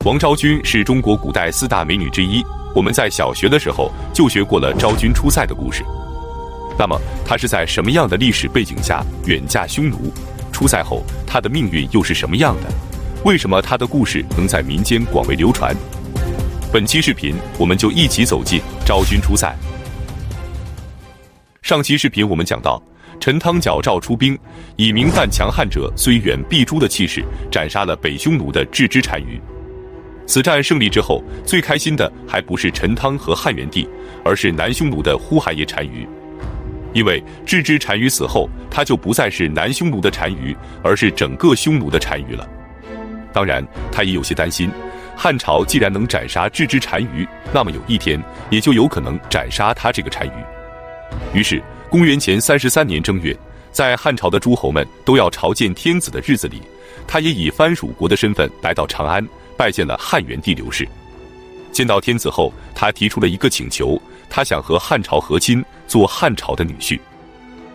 王昭君是中国古代4大美女之一，我们在小学的时候就学过了昭君出塞的故事。那么，她是在什么样的历史背景下远嫁匈奴？出塞后，她的命运又是什么样的？为什么她的故事能在民间广为流传？本期视频，我们就一起走进昭君出塞。上期视频我们讲到，陈汤矫诏出兵，以明犯强汉者虽远必诛的气势，斩杀了北匈奴的郅支单于。此战胜利之后，最开心的还不是陈汤和汉元帝，而是南匈奴的呼韩邪单于。因为郅支单于死后，他就不再是南匈奴的单于，而是整个匈奴的单于了。当然，他也有些担心，汉朝既然能斩杀郅支单于，那么有一天也就有可能斩杀他这个单于。于是，公元前33年正月，在汉朝的诸侯们都要朝见天子的日子里，他也以藩属国的身份来到长安，拜见了汉元帝刘氏。见到天子后，他提出了一个请求，他想和汉朝和亲，做汉朝的女婿。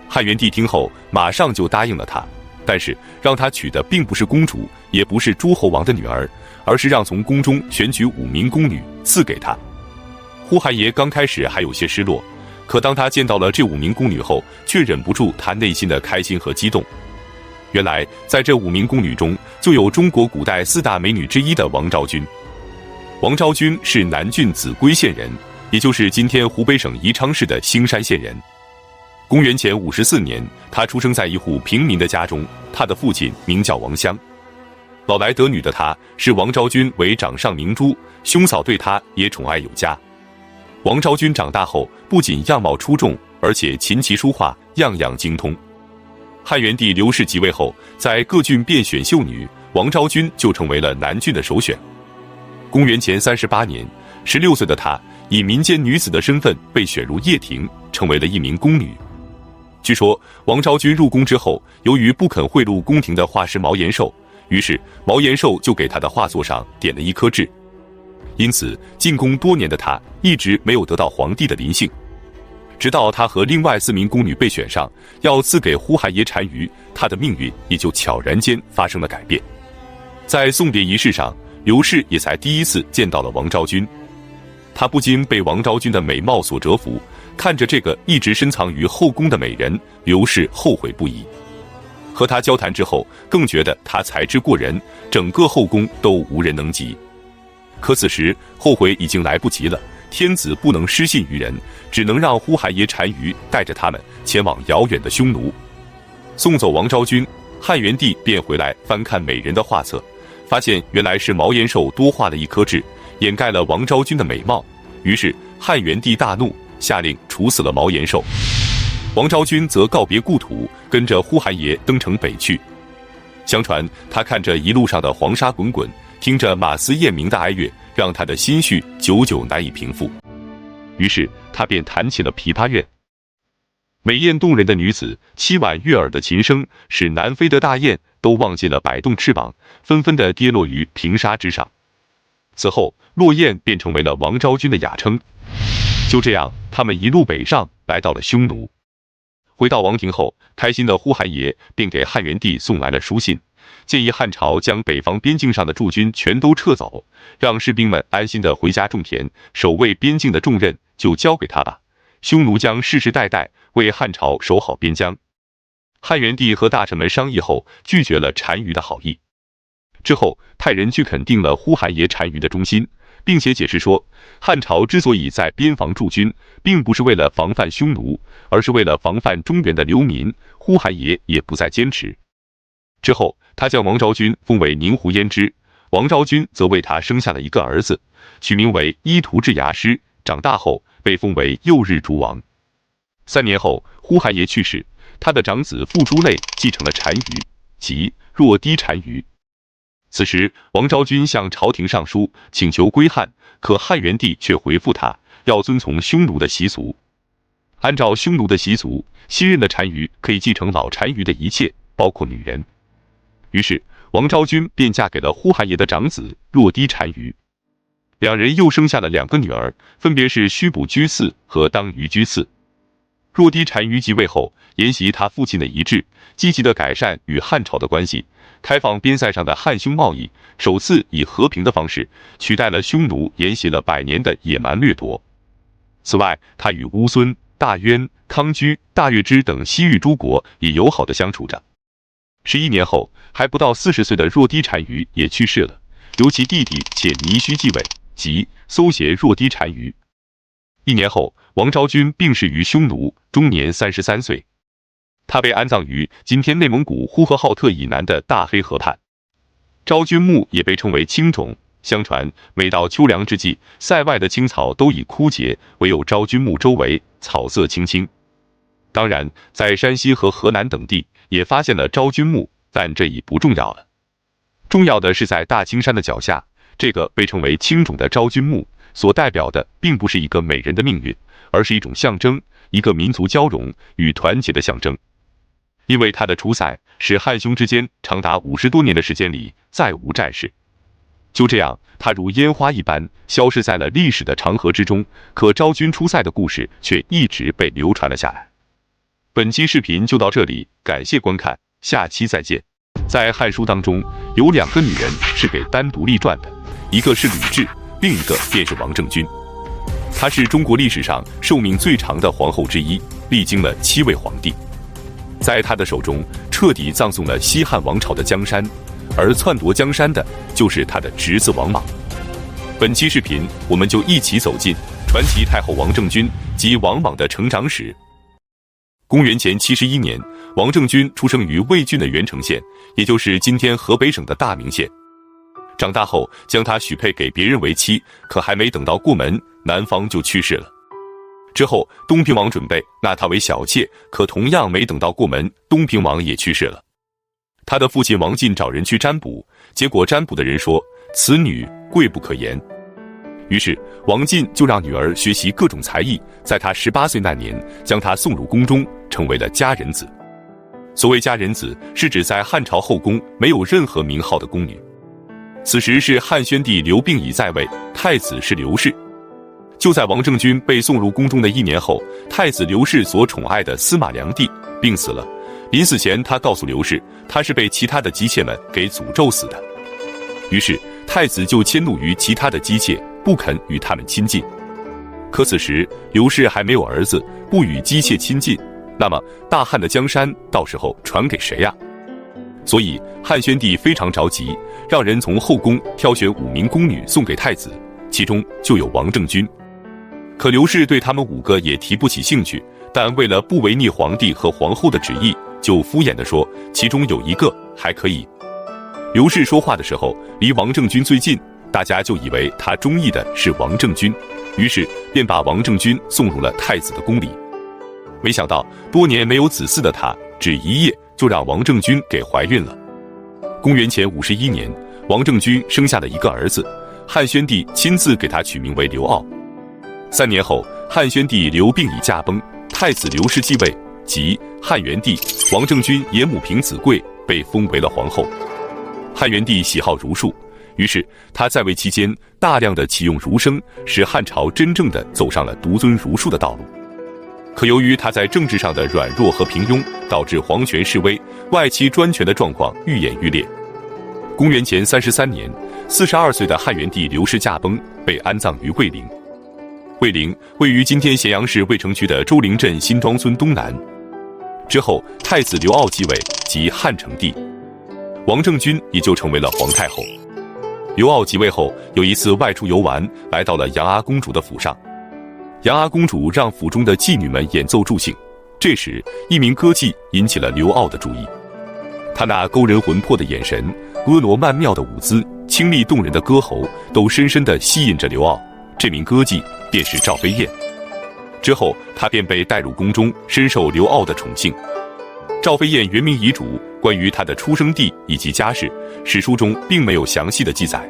汉元帝听后，马上就答应了他，但是让他娶的并不是公主，也不是诸侯王的女儿，而是让从宫中选举5名宫女赐给他。呼韩邪刚开始还有些失落，可当他见到了这5名宫女后，却忍不住他内心的开心和激动。原来，在这5名宫女中，就有中国古代4大美女之一的王昭君。王昭君是南郡秭归县人，也就是今天湖北省宜昌市的兴山县人。公元前54年，她出生在一户平民的家中，她的父亲名叫王襄。老来得女的她，视王昭君为掌上明珠，兄嫂对她也宠爱有加。王昭君长大后，不仅样貌出众，而且琴棋书画样样精通。汉元帝刘氏即位后，在各郡遍选秀女，王昭君就成为了南郡的首选。公元前38年，16岁的她以民间女子的身份被选入掖庭，成为了一名宫女。据说王昭君入宫之后，由于不肯贿赂宫廷的画师毛延寿，于是毛延寿就给她的画作上点了一颗痣。因此进宫多年的她一直没有得到皇帝的临幸。直到她和另外4名宫女被选上，要赐给呼韩邪单于，她的命运也就悄然间发生了改变。在送别仪式上，刘氏也才第一次见到了王昭君。他不禁被王昭君的美貌所折服，看着这个一直深藏于后宫的美人，刘氏后悔不已。和她交谈之后，更觉得她才智过人，整个后宫都无人能及。可此时后悔已经来不及了，天子不能失信于人，只能让呼韩邪单于带着他们前往遥远的匈奴。送走王昭君，汉元帝便回来翻看美人的画册，发现原来是毛延寿多画了一颗痣，掩盖了王昭君的美貌。于是汉元帝大怒，下令处死了毛延寿。王昭君则告别故土，跟着呼韩邪登城北去。相传他看着一路上的黄沙滚滚，听着马嘶雁鸣的哀乐，让他的心绪久久难以平复。于是他便弹起了琵琶乐。美艳动人的女子凄婉悦耳的琴声，使南飞的大雁都忘记了摆动翅膀，纷纷地跌落于平沙之上。此后，落雁便成为了王昭君的雅称。就这样，他们一路北上，来到了匈奴。回到王庭后，开心的呼韩邪便给汉元帝送来了书信，建议汉朝将北方边境上的驻军全都撤走，让士兵们安心地回家种田，守卫边境的重任就交给他吧。匈奴将世世代代为汉朝守好边疆。汉元帝和大臣们商议后，拒绝了单于的好意。之后，派人去肯定了呼韩邪单于的忠心，并且解释说，汉朝之所以在边防驻军，并不是为了防范匈奴，而是为了防范中原的流民。呼韩邪也不再坚持。之后，他将王昭君封为宁胡胭脂，王昭君则为他生下了一个儿子，取名为伊图治牙师。长大后被封为右日逐王。3年后，呼韩邪去世，他的长子傅珠类继承了单于，即若氐单于。此时，王昭君向朝廷上书，请求归汉，可汉元帝却回复他，要遵从匈奴的习俗。按照匈奴的习俗，新任的单于可以继承老单于的一切，包括女人。于是，王昭君便嫁给了呼韩邪的长子若氐单于。2人又生下了2个女儿，分别是须卜居嗣和当虞居嗣。若氐单于即位后，沿袭他父亲的遗志，积极地改善与汉朝的关系，开放边塞上的汉匈贸易，首次以和平的方式取代了匈奴沿袭了100年的野蛮掠夺。此外，他与乌孙、大渊、康居、大月支等西域诸国也友好的相处着。11年后，还不到40岁的若低单于也去世了，由其弟弟且尼须继位，即搜协若低单于。1年后，王昭君病逝于匈奴，终年33岁。他被安葬于今天内蒙古呼和浩特以南的大黑河畔。昭君墓也被称为青冢，相传每到秋凉之际，塞外的青草都已枯竭，唯有昭君墓周围草色青青。当然，在山西和河南等地也发现了昭君墓，但这已不重要了。重要的是在大青山的脚下，这个被称为青冢的昭君墓所代表的并不是一个美人的命运，而是一种象征，一个民族交融与团结的象征。因为他的出塞，使汉匈之间长达50多年的时间里再无战事。就这样，他如烟花一般消失在了历史的长河之中，可昭君出塞的故事却一直被流传了下来。本期视频就到这里，感谢观看，下期再见。在《汉书》当中，有2个女人是给单独立传的，一个是吕雉，另一个便是王政君。她是中国历史上寿命最长的皇后之一，历经了7位皇帝。在她的手中，彻底葬送了西汉王朝的江山，而篡夺江山的就是她的侄子王莽。本期视频，我们就一起走进传奇太后王政君及王莽的成长史。公元前71年，王政君出生于魏郡的元城县，也就是今天河北省的大名县。长大后，将她许配给别人为妻，可还没等到过门，男方就去世了。之后，东平王准备纳她为小妾，可同样没等到过门，东平王也去世了。他的父亲王进找人去占卜，结果占卜的人说此女贵不可言。于是王进就让女儿学习各种才艺，在她18岁那年，将她送入宫中，成为了佳人子。所谓佳人子，是指在汉朝后宫没有任何名号的宫女。此时是汉宣帝刘病已在位，太子是刘氏。就在王政君被送入宫中的1年后，太子刘氏所宠爱的司马良娣病死了。临死前，他告诉刘氏，他是被其他的姬妾们给诅咒死的。于是太子就迁怒于其他的姬妾，不肯与他们亲近。可此时刘氏还没有儿子，不与姬妾亲近，那么大汉的江山到时候传给谁呀？所以汉宣帝非常着急，让人从后宫挑选5名宫女送给太子，其中就有王政君。可刘氏对他们5个也提不起兴趣，但为了不违逆皇帝和皇后的旨意，就敷衍地说其中有1个还可以。刘氏说话的时候离王政君最近，大家就以为他中意的是王政君，于是便把王政君送入了太子的宫里。没想到多年没有子嗣的他，只1夜就让王政君给怀孕了。公元前51年，王政君生下了1个儿子，汉宣帝亲自给他取名为刘骜。3年后，汉宣帝刘病已驾崩，太子刘氏继位，即汉元帝。王政君爷母凭子贵被封为了皇后。汉元帝喜好儒术，于是他在位期间大量的启用儒生，使汉朝真正的走上了独尊儒术的道路。可由于他在政治上的软弱和平庸，导致皇权式微、外戚专权的状况愈演愈烈。公元前33年，42岁的汉元帝刘氏驾崩，被安葬于卫陵。卫陵位于今天咸阳市渭城区的周陵镇新庄村东南。之后，太子刘骜继位，即汉成帝，王政君也就成为了皇太后。刘骜即位后，有一次外出游玩，来到了杨阿公主的府上。杨阿公主让府中的妓女们演奏助兴，这时一名歌妓引起了刘骜的注意。他那勾人魂魄的眼神、婀娜曼妙的舞姿、清丽动人的歌喉，都深深地吸引着刘骜。这名歌妓便是赵飞燕。之后，她便被带入宫中，深受刘骜的宠幸。赵飞燕原名遗嘱，关于她的出生地以及家世，史书中并没有详细的记载。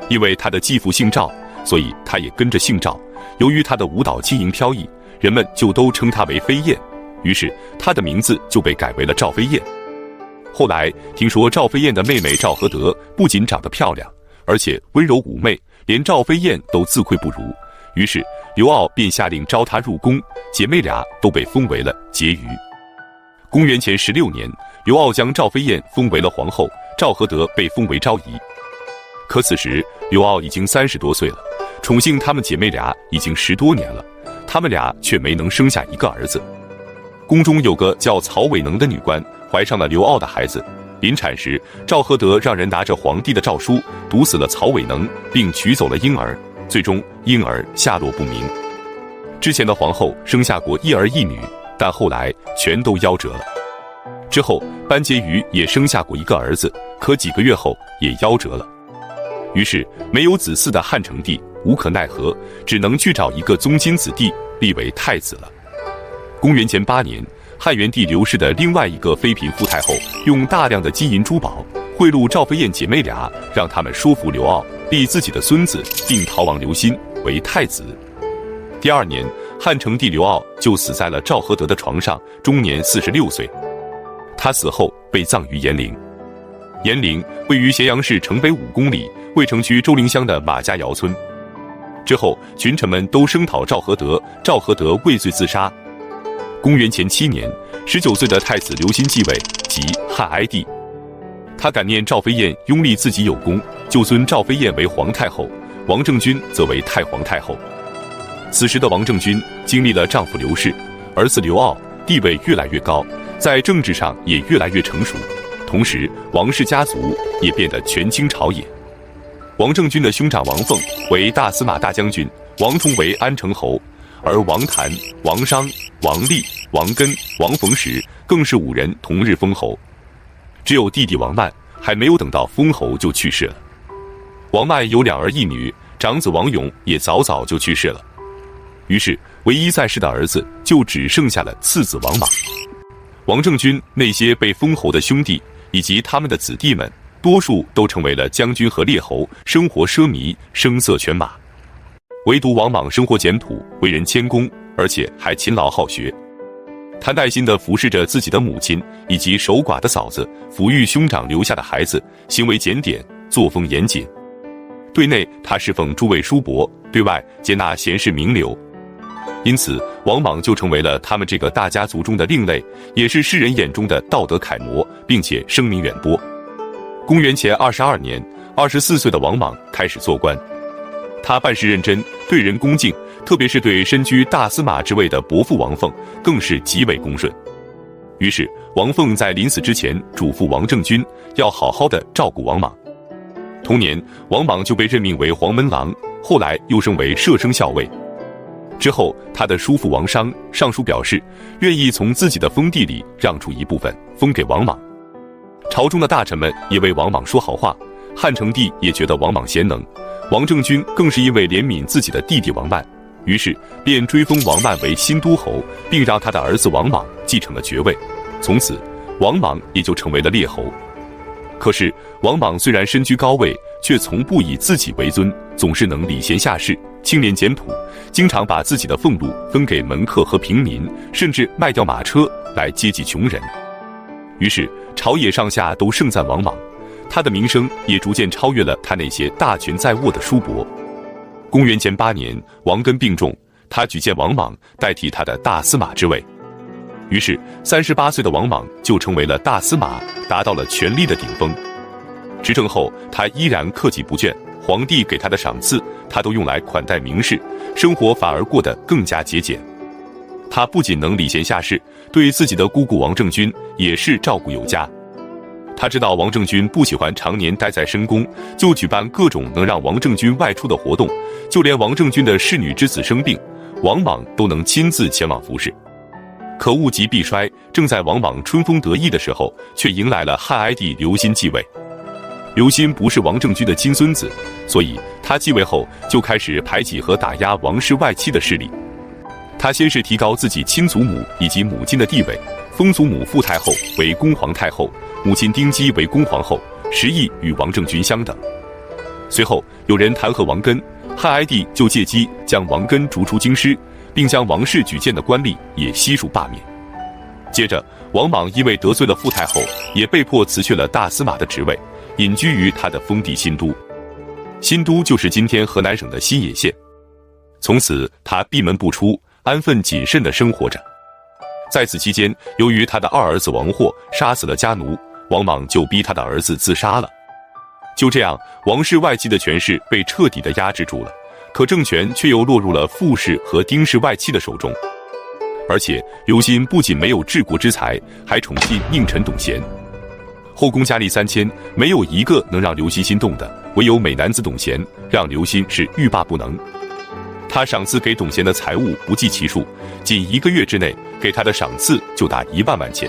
因为她的继父姓赵，所以她也跟着姓赵。由于她的舞蹈轻盈飘逸，人们就都称她为飞燕，于是她的名字就被改为了赵飞燕。后来听说赵飞燕的妹妹赵合德不仅长得漂亮，而且温柔妩媚，连赵飞燕都自愧不如，于是刘骜便下令招她入宫，姐妹俩都被封为了婕妤。公元前16年，刘骜将赵飞燕封为了皇后，赵合德被封为昭仪。可此时刘骜已经30多岁了，宠幸她们姐妹俩已经10多年了，她们俩却没能生下一个儿子。宫中有个叫曹伟能的女官，怀上了刘骜的孩子。临产时，赵合德让人拿着皇帝的诏书毒死了曹伟能，并取走了婴儿，最终婴儿下落不明。之前的皇后生下过一儿一女，但后来全都夭折了。之后班婕妤也生下过一个儿子，可几个月后也夭折了。于是没有子嗣的汉成帝无可奈何，只能去找一个宗亲子弟立为太子了。公元前8年，汉元帝刘氏的另外一个妃嫔傅太后用大量的金银珠宝贿赂赵飞燕姐妹俩，让他们说服刘骜立自己的孙子并逃亡刘歆为太子。第2年，汉成帝刘骜就死在了赵合德的床上，终年46岁。他死后被葬于延陵。延陵位于咸阳市城北5公里，渭城区周陵乡的马家窑村。之后群臣们都声讨赵合德，赵合德畏罪自杀。公元前7年，19岁的太子刘歆继位，即汉哀帝。他感念赵飞燕拥立自己有功，就尊赵飞燕为皇太后，王政君则为太皇太后。此时的王政君经历了丈夫刘氏、儿子刘骜，地位越来越高，在政治上也越来越成熟。同时，王氏家族也变得权倾朝野。王政君的兄长王凤为大司马大将军，王崇为安城侯，而王谭、王商、王立、王根、王逢时更是5人同日封侯。只有弟弟王曼还没有等到封侯就去世了。王曼有2儿1女，长子王勇也早早就去世了。于是唯一在世的儿子就只剩下了次子王莽。王政君那些被封侯的兄弟以及他们的子弟们，多数都成为了将军和列侯，生活奢靡，声色犬马。唯独王莽生活简朴，为人谦恭，而且还勤劳好学。他耐心地服侍着自己的母亲以及守寡的嫂子，抚育兄长留下的孩子，行为检点，作风严谨。对内他侍奉诸位叔伯，对外接纳贤士名流。因此王莽就成为了他们这个大家族中的另类，也是世人眼中的道德楷模，并且声名远播。公元前22年，24岁的王莽开始做官。他办事认真，对人恭敬，特别是对身居大司马之位的伯父王凤更是极为恭顺。于是王凤在临死之前嘱咐王政君要好好的照顾王莽。同年，王莽就被任命为黄门郎，后来又升为摄生校尉。之后他的叔父王商上书表示，愿意从自己的封地里让出一部分封给王莽。朝中的大臣们也为王莽说好话，汉成帝也觉得王莽贤能，王政君更是因为怜悯自己的弟弟王曼，于是便追封王曼为新都侯，并让他的儿子王莽继承了爵位。从此王莽也就成为了列侯。可是王莽虽然身居高位，却从不以自己为尊，总是能礼贤下士，清廉简朴，经常把自己的俸禄分给门客和平民，甚至卖掉马车来接济穷人。于是朝野上下都盛赞王莽，他的名声也逐渐超越了他那些大权在握的叔伯。公元前8年，王根病重，他举荐王莽代替他的大司马之位。于是38岁的王莽就成为了大司马，达到了权力的顶峰。执政后他依然克己不倦，皇帝给他的赏赐他都用来款待名士，生活反而过得更加节俭。他不仅能礼贤下士，对自己的姑姑王政君也是照顾有加。他知道王政君不喜欢常年待在深宫，就举办各种能让王政君外出的活动，就连王政君的侍女之子生病，王莽都能亲自前往服侍。可物极必衰，正在王莽春风得意的时候，却迎来了汉哀帝刘歆继位。刘歆不是王政君的亲孙子，所以他继位后就开始排挤和打压王室外戚的势力。他先是提高自己亲祖母以及母亲的地位，封祖母傅太后为恭皇太后，母亲丁姬为恭皇后，实意与王政君相等。随后有人弹劾王根，汉哀帝就借机将王根逐出京师，并将王室举荐的官吏也悉数罢免。接着王莽因为得罪了傅太后，也被迫辞去了大司马的职位，隐居于他的封地新都。新都就是今天河南省的新野县。从此他闭门不出，安分谨慎地生活着。在此期间，由于他的二儿子王霍杀死了家奴，王莽就逼他的儿子自杀了。就这样，王室外戚的权势被彻底的压制住了，可政权却又落入了傅氏和丁氏外戚的手中。而且刘歆不仅没有治国之才，还宠信佞臣董贤。后宫佳丽3000，没有一个能让刘歆心动的，唯有美男子董贤让刘歆是欲罢不能。他赏赐给董贤的财物不计其数，仅1个月之内给他的赏赐就达1万万钱。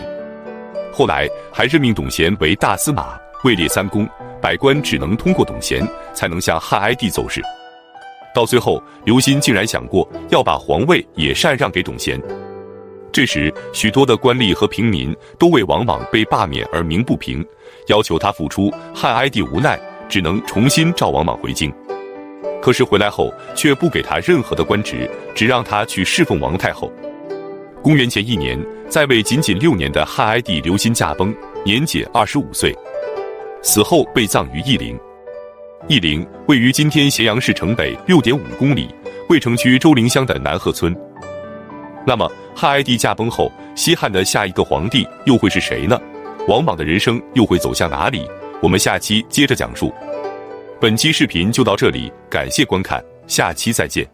后来还任命董贤为大司马，位列3公，百官只能通过董贤才能向汉哀帝奏事。到最后，刘歆竟然想过要把皇位也禅让给董贤。这时，许多的官吏和平民都为王莽被罢免而鸣不平，要求他复出。汉哀帝无奈，只能重新召王莽回京。可是回来后却不给他任何的官职，只让他去侍奉王太后。公元前1年，在位仅6年的汉哀帝刘歆驾崩，年仅25岁，死后被葬于义陵。义陵位于今天咸阳市城北6.5公里，渭城区周陵乡的南河村。那么汉哀帝驾崩后，西汉的下一个皇帝又会是谁呢？王莽的人生又会走向哪里？我们下期接着讲述。本期视频就到这里，感谢观看，下期再见。